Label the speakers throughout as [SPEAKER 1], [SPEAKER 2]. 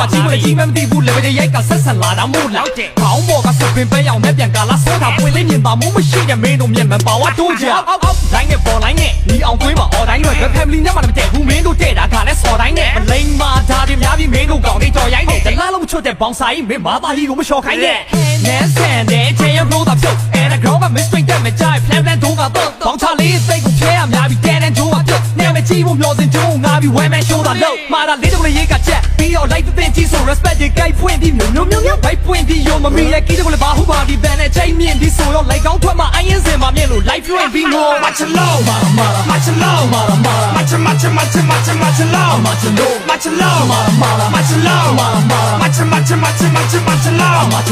[SPEAKER 1] กว่าจีมันจีมันตีบุญเลยไม่ได้ย้ายกับเส้นสันหลาดมูลละเขาบอกกับสุดเป็นไปเอาแม่เปลี่ยนการละโซ่ทำไปเล่นยินตามุ้งไม่ใช่แต่เมนูเมียนมันบอกว่าดูเจ้าไรเงี้ยบอกไรเงี้ยนี่เอาคุยมาอ๋อไรเงี้ยแล้วแพมลินเนี่ยมันเป็นเจ๊ผู้เมนูเจ๊ด่าขาและสอไรเงี้ยมันเล่นมาทาที่ยาพี่เมนูเก่าในจอย้ายเนี่ยแต่ล่าเราช่วยแต่บองไซไม่มาตาที่กูไม่โชว์ใครเนี่ยแน่แสนเดเจยังรู้ตับชุบเอ็นกรอบมันไม่สตริงแต่ไม่ใจแพลนแพลนถูกกับต้นต้องชาลีเต้กูแค่ยาพี่แกนถูกกับจุดเนี่ยไม่จีบุ้มโยนจูงาพี่แหวนแม่โชว์ตาเลิกมาตาลิ้นตรงนี้กับเจ็บพี่เอาไล่ตัวเต็มที่สุด respect ยังไกลพูดที่มิวไปพูดที่โยมามีอะไรกี่ตัวเลยบ้าหูบ้าดีแบนในใจเมียนที่สุดเอาไล่ก้าวทั่วมาไอ้ยังเสียมาเมียนหลุดไล่พูดพี่โง่มาชะล้อมาชะล้อมาชะล้อมาชะล้อมาชะล้อมาชะล้อมาชะล้อมาชะล้อมาช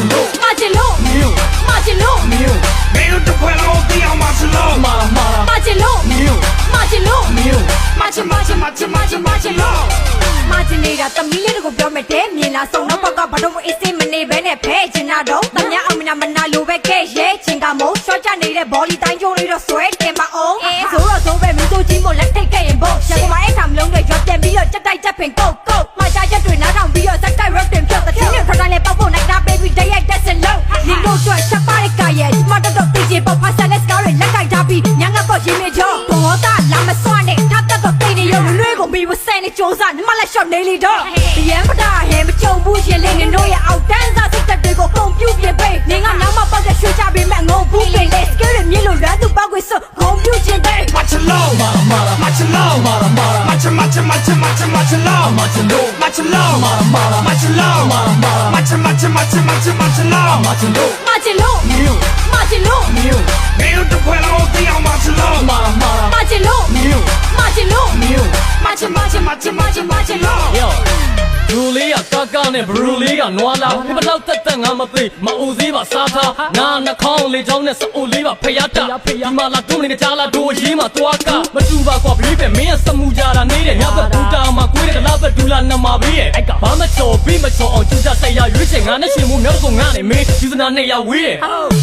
[SPEAKER 1] ะล้อมิวไม่รู้จะพูดอะไรที่เอามาชะล้อมาชะล้อมิวมาชะล้อมาชနေတာတမီးလေးတို့ပြောမယ်တဲ့မြင်လားစုံတော့ဘကဘာလို့အစ်စမနေပဲနဲ့ဖဲချင်တာတော့တမအောင်မနာလိုပဲခဲ့ရဲချင်ကမို့ရှော့ချနေတဲ့ဘောလီတိုင်းကျိုးလေးတော့ဆွဲတင်ပါအောင်ဆိုပဲမင်းတို့ချင်းမို့လက်ထိတ်ခဲ့ရင်ဘုတ်ရကူမအဲ့ခါမလုံးတွေရောပြန်ပြီးတော့ချက်တိုက်ချက်ပင်ကုတ်မှာချရက်တွေနားထောင်ပြီးတော့စက်တိုက် rock တင်ဖြတ်တဲ့ချင်းနဲ့ခတိုင်းလေးပေါက်ဖို့နိုင်တာ baby တရက်တက်စလုံးလင်းတို့ကျွတ်ချက်ပါတဲ့ကာရဲ့ဒီမှာတော့သိချင်ပေါ့ဖာဆန်လက်စကားတွေလက်ကြိုက်ထားပြီးညငါပေါ့ရင်းနေကြောဘောသားလာမစွနဲ့ထားတက်တော့သိနေရုံလွဲကုန်ပြီးဝဆန်နေစ조사你妈来ရှော့နေလီတော့ရမ်းပတာဟဲမကြုံဘူးရှင်လေးနေတို့ရဲ့အောက်တန်းစားစိတ်တက်တွေကိုပုံပြူပြပေးနေငါနောက်မှပေါက်တဲ့ရွှေချပေးမဲ့ငုံဘူးပေးလေစကဲရမြင်လို့လွမ်းသူပေါက်ခွေစွဂုံပြူခြင်းတဲ့မချလောမချလောမချလောမချလောမချလော没有这块老子要马起喽，马起喽，马起喽。ဘူလီကကာနဲ့ဘရူလီကနွားလာဘလောက်တက်ငါမသိမအူစည်းပါစားထားငါနှခေါင်းလေးချောင်းနဲ့စအူလေးပါဖျားတာဒီမှာလာတုံးနေကြားလာတို့ရေးမှာသွားကမတူပါကွာဘလီပဲမင်းကစမှုကြတာနေတယ်ညဘက်ဘူတာမှာကိုယ်တဲ့လားဘက်ဒူလာနမဘေးရဲ့ဘာမချော်ပြီးမချော်အောင်ကျူကြတိုက်ရရွေးချင်ငါနဲ့ရှင်မှုမြောက်ကောင်ငါနဲ့မင်းယူစနာနဲ့ရဝေးရဲ့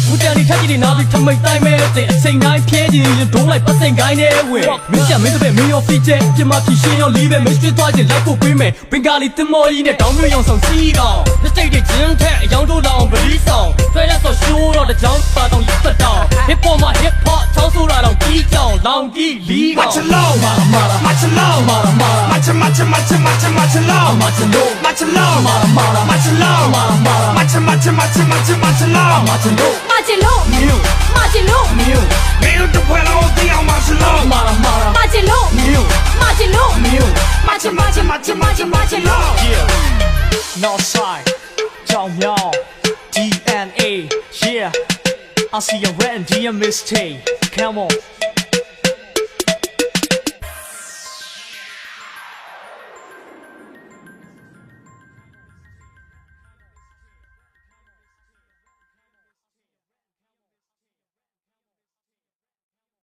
[SPEAKER 1] ဘူတန်ဒီထက်ကြီးနာပြီးထမိတ်တိုင်းမဲတဲ့အချိန်တိုင်းဖြဲကြီးဒုံးလိုက်ပတ်စိန်ကိုင်းနဲ့ဝေးမင်းကြမင်းတပည့်မင်းရောဖီချဲပြမဖြီရှင်းရောလီးပဲမင်းကျွတ်သွားခြင်းလိုက်ဖို့ပေးမယ်ဘင်္ဂါလီတင်မော်ကြီးနဲ့တောင်းမျိုးရောင်ဆောင်စီးတော့လက်စိတ်တွေကျင်းထက်အယောင်တို့လောင်ပလီဆောင်တွဲလက်ဆိုရှိုးတော့တကြောင်ပါတော့ရစ်တော့ hip hop မှာ hip hop ချောင်းဆိုးတာတော့ကြီးကြောင်လောင်ကြီးလီးတော့မချလောမချလော没有这块老子要马起喽，马起喽。Northside, Chao Miao, DNA, yeah. I see your red and DM mistake. Come on.